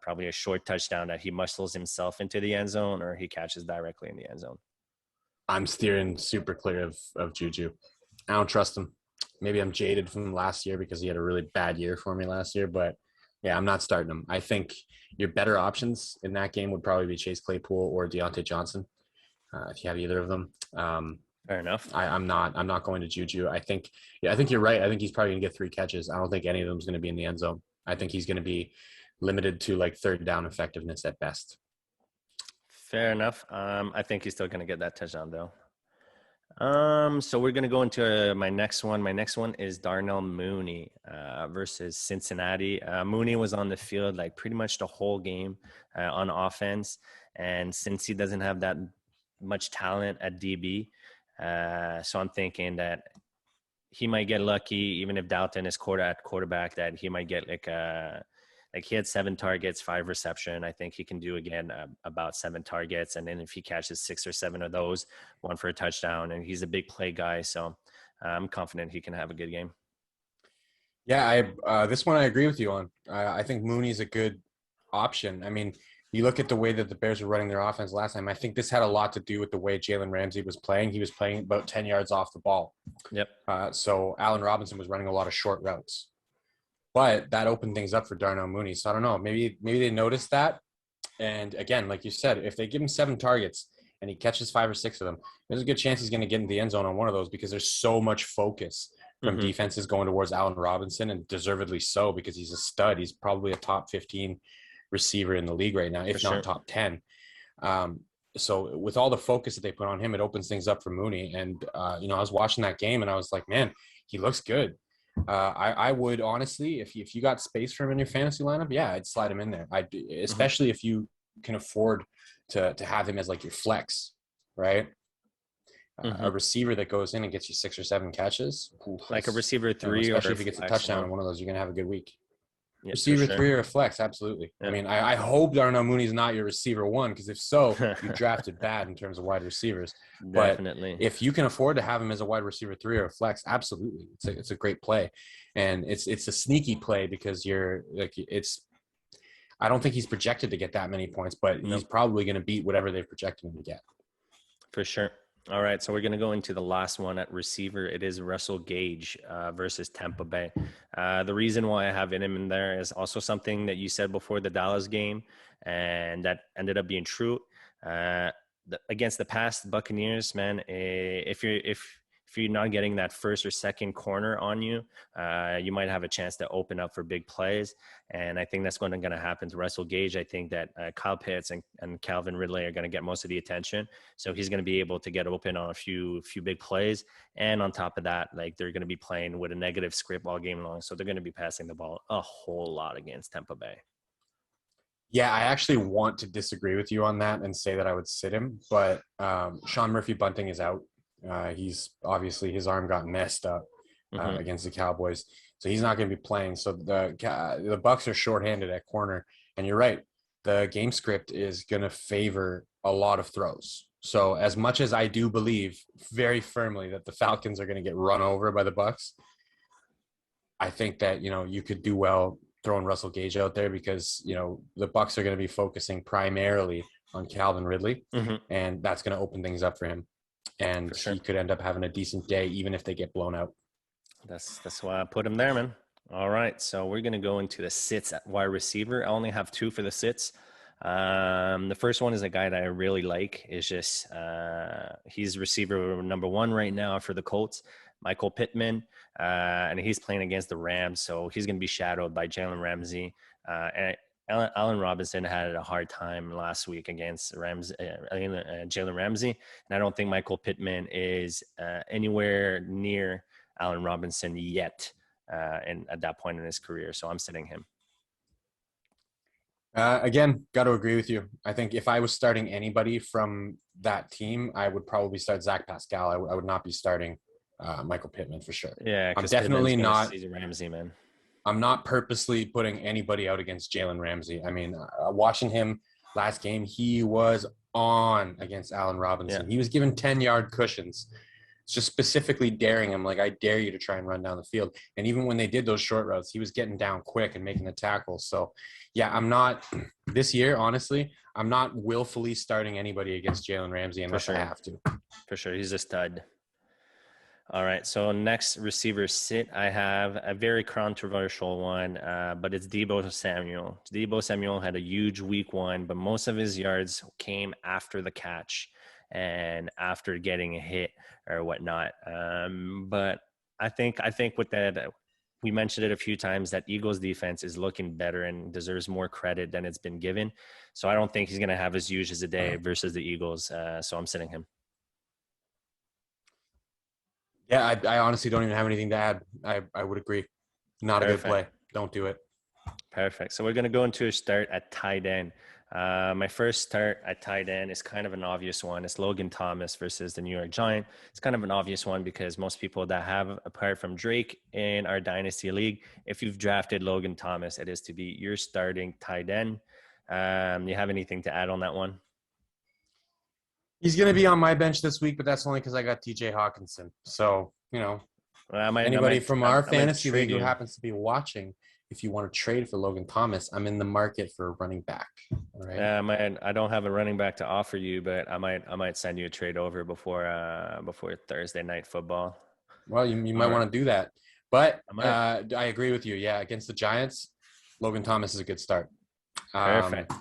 C: Probably a short touchdown that he muscles himself into the end zone or he catches directly in the end zone.
D: I'm steering super clear of Juju. I don't trust him. Maybe I'm jaded from last year because he had a really bad year for me last year, but yeah, I'm not starting him. I think your better options in that game would probably be Chase Claypool or Deontay Johnson, if you have either of them.
C: Fair enough.
D: I'm not going to Juju. I think you're right. I think he's probably gonna get 3 catches. I don't think any of them is going to be in the end zone. I think he's going to be limited to like third down effectiveness at best.
C: Fair enough. I think he's still going to get that touchdown though. So we're gonna go into my next one. My next one is Darnell Mooney versus Cincinnati. Mooney was on the field like pretty much the whole game on offense, and since he doesn't have that much talent at DB, so I'm thinking that he might get lucky, even if Dalton is quarterback, that he might get like he had 7 targets, 5 reception. I think he can do again about 7 targets, and then if he catches 6 or 7 of those, 1 for a touchdown, and he's a big play guy, so I'm confident he can have a good game.
D: Yeah, this one I agree with you on. I think Mooney's a good option. I mean, you look at the way that the Bears were running their offense last time. I think this had a lot to do with the way Jalen Ramsey was playing. He was playing about 10 yards off the ball.
C: Yep.
D: So Allen Robinson was running a lot of short routes. But that opened things up for Darnell Mooney. So I don't know. Maybe they noticed that. And again, like you said, if they give him 7 targets and he catches 5 or 6 of them, there's a good chance he's going to get in the end zone on one of those because there's so much focus from defenses going towards Allen Robinson, and deservedly so because he's a stud. He's probably a top 15 receiver in the league right now, if not top 10. So with all the focus that they put on him, it opens things up for Mooney. And, I was watching that game and I was like, man, he looks good. I would honestly, if you got space for him in your fantasy lineup, yeah, I'd slide him in there. Especially if you can afford to have him as like your flex, right? A receiver that goes in and gets you 6 or 7 catches,
C: like a receiver 3,
D: especially
C: or
D: if he gets a touchdown on one of those, you're gonna have a good week.
C: Yeah,
D: receiver 3 or a flex, absolutely. Yeah. I mean, I hope Darnell Mooney's not your receiver 1, because if so, you drafted bad in terms of wide receivers.
C: Definitely.
D: But if you can afford to have him as a wide receiver 3 or a flex, absolutely, it's a great play, and it's a sneaky play because you're like I don't think he's projected to get that many points, but he's probably going to beat whatever they've projected him to get.
C: For sure. All right, so we're going to go into the last one at receiver. It is Russell Gage versus Tampa Bay. The reason why I have him in there is also something that you said before the Dallas game, and that ended up being true. Against the past Buccaneers, man, if you're not getting that first or second corner on you, you might have a chance to open up for big plays. And I think that's going to happen to Russell Gage. I think that Kyle Pitts and Calvin Ridley are going to get most of the attention. So he's going to be able to get open on a few big plays. And on top of that, like, they're going to be playing with a negative script all game long. So they're going to be passing the ball a whole lot against Tampa Bay.
D: Yeah, I actually want to disagree with you on that and say that I would sit him. But Sean Murphy-Bunting is out. He's obviously, his arm got messed up against the Cowboys, so he's not going to be playing. So the Bucs are shorthanded at corner, and you're right. The game script is going to favor a lot of throws. So as much as I do believe very firmly that the Falcons are going to get run over by the Bucs, I think that you could do well throwing Russell Gage out there because the Bucs are going to be focusing primarily on Calvin Ridley, and that's going to open things up for him. And he could end up having a decent day, even if they get blown out.
C: That's why I put him there, man. All right, so we're going to go into the sits at wide receiver. I only have 2 for the sits. The first one is a guy that I really like. Is just he's receiver number 1 right now for the Colts, Michael Pittman, and he's playing against the Rams, so he's going to be shadowed by Jalen Ramsey. And Allen Robinson had a hard time last week against Jalen Ramsey, and I don't think Michael Pittman is anywhere near Allen Robinson yet, and at that point in his career. So I'm sitting him.
D: Again, got to agree with you. I think if I was starting anybody from that team, I would probably start Zach Pascal. I would not be starting Michael Pittman for sure.
C: Yeah,
D: I'm definitely not
C: Ramsey, man.
D: I'm not purposely putting anybody out against Jalen Ramsey. I mean, watching him last game, he was on against Allen Robinson. Yeah. He was given 10-yard cushions, just specifically daring him, like, I dare you to try and run down the field. And even when they did those short routes, he was getting down quick and making the tackles. So, yeah, I'm not – this year, honestly, I'm not willfully starting anybody against Jalen Ramsey unless I have to.
C: For sure. He's a stud. All right, so next receiver sit, I have a very controversial one, but it's Deebo Samuel. Deebo Samuel had a huge week 1, but most of his yards came after the catch and after getting a hit or whatnot. But I think with that, we mentioned it a few times, that Eagles defense is looking better and deserves more credit than it's been given. So I don't think he's going to have as huge as a day versus the Eagles. So I'm sitting him.
D: Yeah, I honestly don't even have anything to add. I would agree. Not a good play. Don't do it.
C: Perfect. So we're going to go into a start at tight end. My first start at tight end is kind of an obvious one. It's Logan Thomas versus the New York Giant. It's kind of an obvious one because most people that have, apart from Drake in our Dynasty League, if you've drafted Logan Thomas, it is to be your starting tight end. You have anything to add on that one?
D: He's going to be on my bench this week, but that's only because I got TJ Hawkinson. So, anybody from our fantasy league who happens to be watching, if you want to trade for Logan Thomas, I'm in the market for a running back. All right.
C: I don't have a running back to offer you, but I might send you a trade over before Thursday night football.
D: Well, you might want to do that. But I agree with you. Yeah, against the Giants, Logan Thomas is a good start.
C: Perfect.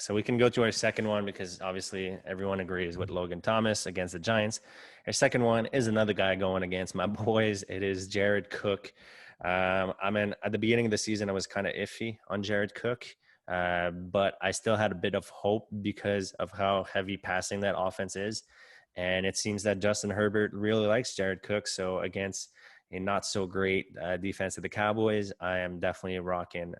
C: So we can go to our second one because obviously everyone agrees with Logan Thomas against the Giants. Our second one is another guy going against my boys. It is Jared Cook. At the beginning of the season, I was kind of iffy on Jared Cook, but I still had a bit of hope because of how heavy passing that offense is. And it seems that Justin Herbert really likes Jared Cook. So against a not so great defense of the Cowboys, I am definitely rocking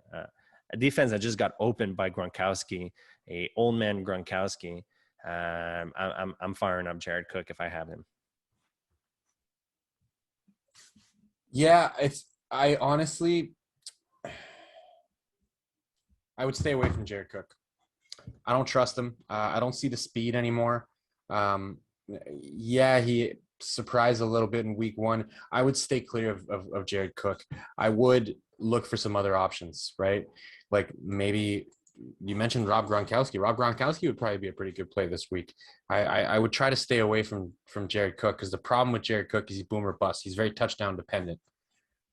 C: a defense that just got opened by Gronkowski, a old man Gronkowski. I'm firing up Jared Cook if I have him.
D: Yeah, I would stay away from Jared Cook. I don't trust him. I don't see the speed anymore. He surprised a little bit in week one. I would stay clear of Jared Cook. I would look for some other options, right? Like maybe you mentioned Rob Gronkowski. Rob Gronkowski would probably be a pretty good play this week. I would try to stay away from Jared Cook because the problem with Jared Cook is he's boom or bust. He's very touchdown dependent,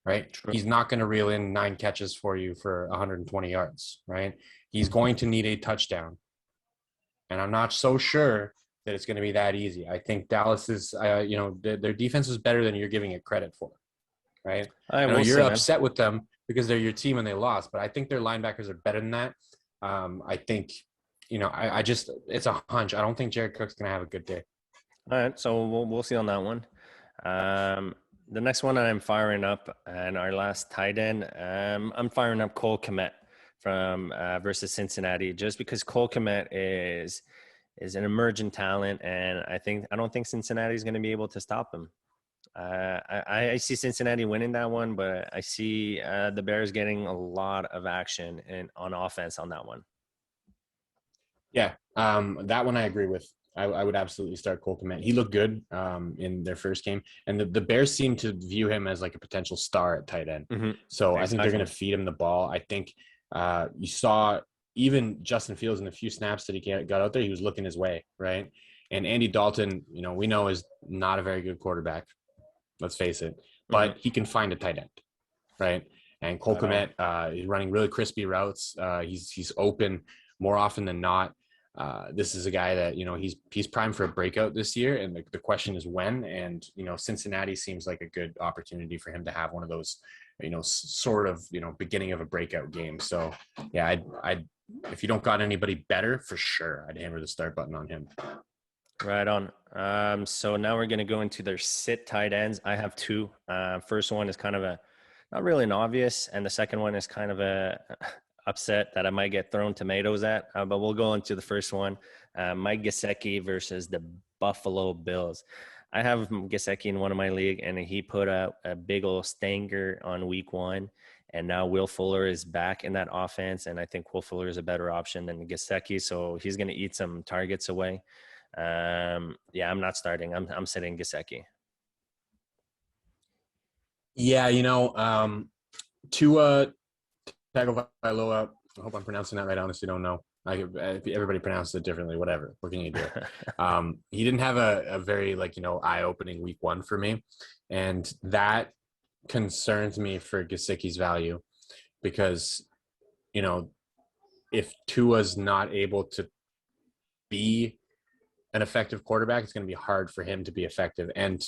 D: right? True. He's not going to reel in 9 catches for you for 120 yards, right? He's going to need a touchdown. And I'm not so sure that it's going to be that easy. I think Dallas is, their defense is better than you're giving it credit for, right? I know you're upset with them because they're your team and they lost, but I think their linebackers are better than that. I think, it's a hunch. I don't think Jared Cook's going to have a good day.
C: All right, so we'll see on that one. The next one I'm firing up, and our last tight end, I'm firing up Cole Kmet from versus Cincinnati, just because Cole Kmet is an emerging talent, and I don't think Cincinnati is going to be able to stop him. I see Cincinnati winning that one, but I see the Bears getting a lot of action on offense on that one.
D: Yeah, that one I agree with. I would absolutely start Cole Kmet. He looked good in their first game, and the Bears seem to view him as like a potential star at tight end. Mm-hmm. So I think they're going to feed him the ball. I think you saw even Justin Fields in the few snaps that he got out there, he was looking his way, right? And Andy Dalton, we know is not a very good quarterback. Let's face it, but he can find a tight end, right? And Cole Kmet, he's running really crispy routes. He's open more often than not. This is a guy that, he's primed for a breakout this year. And the question is when, and, Cincinnati seems like a good opportunity for him to have one of those, sort of, beginning of a breakout game. So yeah, I'd if you don't got anybody better, for sure, I'd hammer the start button on him.
C: Right on. So now we're going to go into their sit tight ends. I have 2. First one is kind of not really an obvious. And the second one is kind of a upset that I might get thrown tomatoes at, but we'll go into the first one. Mike Gesicki versus the Buffalo Bills. I have Gesicki in one of my league, and he put out a big old stanger on week 1. And now Will Fuller is back in that offense, and I think Will Fuller is a better option than Gesicki, so he's going to eat some targets away. I'm not starting. I'm sitting Gesicki.
D: Yeah, Tua Tagovailoa, I hope I'm pronouncing that right. I honestly don't know. Everybody pronounces it differently, whatever. What can you do? He didn't have a very eye-opening week 1 for me. And that concerns me for Gesicki's value because, if Tua's not able to be an effective quarterback, it's going to be hard for him to be effective. And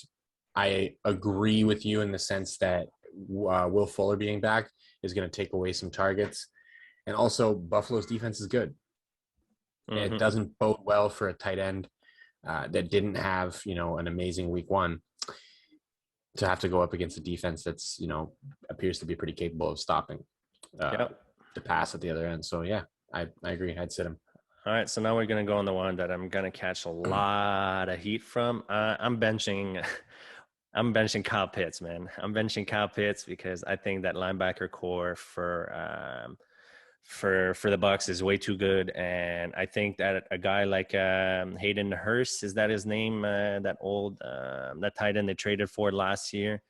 D: I agree with you in the sense that Will Fuller being back is going to take away some targets. And also Buffalo's defense is good. Mm-hmm. It doesn't bode well for a tight end. that didn't have, an amazing week one, to have to go up against a defense that's, appears to be pretty capable of stopping the pass at the other end. So yeah, I agree. I'd sit him.
C: All right, so now we're gonna go on the one that I'm gonna catch a lot of heat from. I'm benching, I'm benching Kyle Pitts, man. I'm benching Kyle Pitts because I think that linebacker core for the Bucks is way too good, and I think that a guy like Hayden Hurst, is that his name? That old that tight end they traded for last year.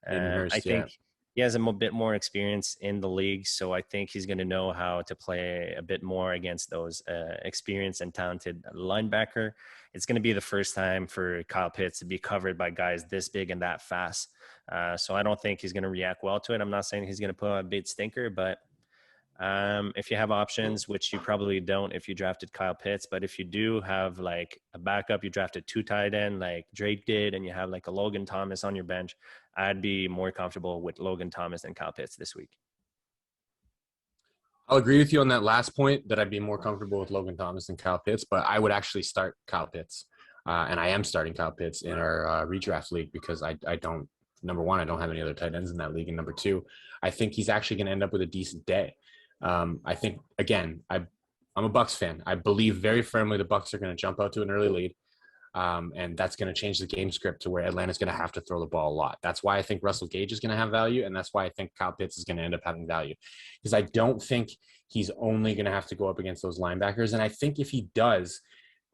C: I think he has a bit more experience in the league, so I think he's going to know how to play a bit more against those experienced and talented linebacker. It's going to be the first time for Kyle Pitts to be covered by guys this big and that fast. So I don't think he's going to react well to it. I'm not saying he's going to put on a big stinker, but if you have options, which you probably don't if you drafted Kyle Pitts, but if you do have like a backup, you drafted 2 tight end like Drake did, and you have like a Logan Thomas on your bench, I'd be more comfortable with Logan Thomas than Kyle Pitts this week.
D: I'll agree with you on that last point, that I'd be more comfortable with Logan Thomas than Kyle Pitts, but I would actually start Kyle Pitts. And I am starting Kyle Pitts in our redraft league because I don't, number one, I don't have any other tight ends in that league. And number two, I think he's actually going to end up with a decent day. I think, again, I'm a Bucks fan. I believe very firmly the Bucks are going to jump out to an early lead. And that's going to change the game script to where Atlanta's going to have to throw the ball a lot. That's why I think Russell Gage is going to have value. And that's why I think Kyle Pitts is going to end up having value, because I don't think he's only going to have to go up against those linebackers. And I think if he does,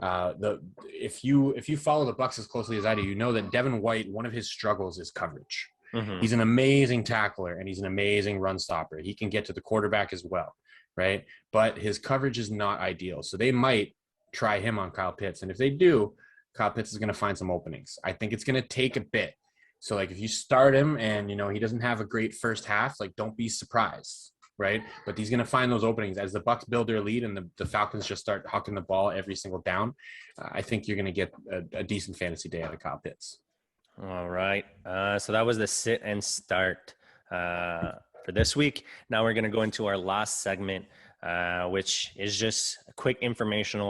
D: if you follow the Bucks as closely as I do, you know that Devin White, one of his struggles is coverage. Mm-hmm. He's an amazing tackler and he's an amazing run stopper. He can get to the quarterback as well, right? But his coverage is not ideal. So they might try him on Kyle Pitts. And if they do, Kyle Pitts is going to find some openings. I think it's going to take a bit. So like if you start him and, he doesn't have a great first half, like don't be surprised, right? But he's going to find those openings as the Bucks build their lead and the Falcons just start hucking the ball every single down. I think you're going to get a decent fantasy day out of Kyle Pitts.
C: All right. So that was the sit and start for this week. Now we're going to go into our last segment, which is just quick information.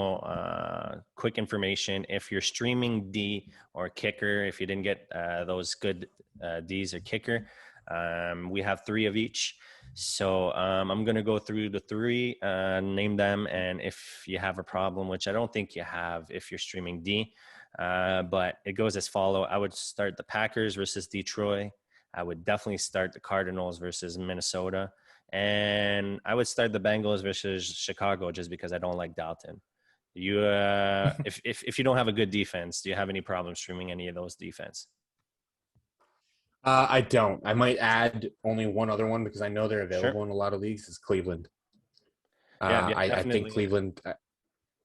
C: If you're streaming D or kicker, if you didn't get those good Ds or kicker, we have 3 of each. So I'm going to go through the 3, name them. And if you have a problem, which I don't think you have if you're streaming D, but it goes as follow. I would start the Packers versus Detroit. I would definitely start the Cardinals versus Minnesota. And I would start the Bengals versus Chicago just because I don't like Dalton. You, if you don't have a good defense, do you have any problem streaming any of those defense?
D: I don't. I might add only one other one because I know they're available in a lot of leagues. Is Cleveland. I think Cleveland.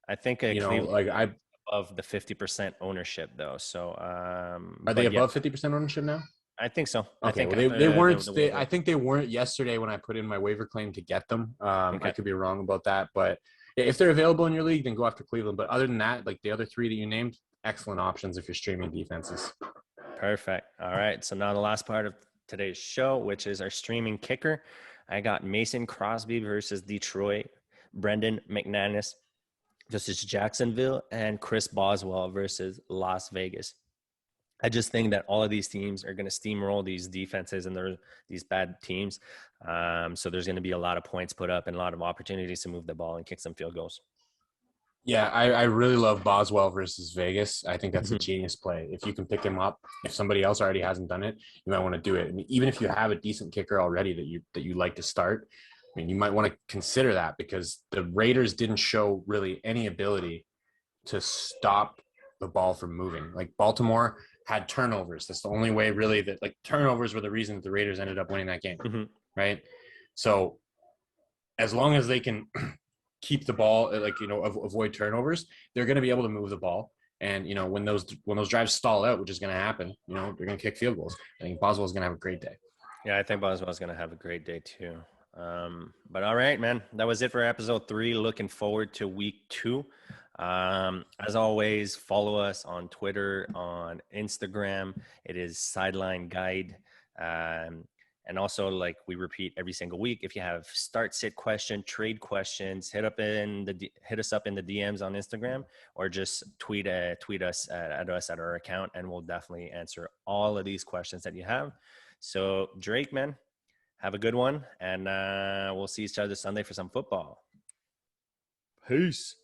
C: I think Cleveland above the 50% ownership though. So
D: are they above 50% ownership now?
C: I think so.
D: Okay, they weren't. I think they weren't yesterday when I put in my waiver claim to get them. I could be wrong about that, but if they're available in your league, then go after Cleveland. But other than that, like the other 3 that you named, excellent options if you're streaming defenses.
C: Perfect. All right. So now the last part of today's show, which is our streaming kicker. I got Mason Crosby versus Detroit, Brendan McManus versus Jacksonville, and Chris Boswell versus Las Vegas. I just think that all of these teams are going to steamroll these defenses and these bad teams. So there's going to be a lot of points put up and a lot of opportunities to move the ball and kick some field goals.
D: Yeah, I really love Boswell versus Vegas. I think that's a genius play. If you can pick him up, if somebody else already hasn't done it, you might want to do it. And even if you have a decent kicker already that you like to start, I mean, you might want to consider that because the Raiders didn't show really any ability to stop the ball from moving. Like Baltimore had turnovers. That's the only way really that like turnovers were the reason that the Raiders ended up winning that game, right? So as long as they can keep the ball, avoid turnovers, they're going to be able to move the ball. And, when those drives stall out, which is going to happen, they're going to kick field goals. I think Boswell's going to have a great day.
C: Yeah, I think Boswell's going to have a great day too. But all right, man, that was it for episode 3. Looking forward to week 2. As always, follow us on Twitter, on Instagram. It is Sideline Guide. And also, like we repeat every single week, if you have start sit question, trade questions, hit us up in the DMs on Instagram, or just tweet us at us at our account, and we'll definitely answer all of these questions that you have. So Drake, man, have a good one, and we'll see each other Sunday for some football.
A: Peace.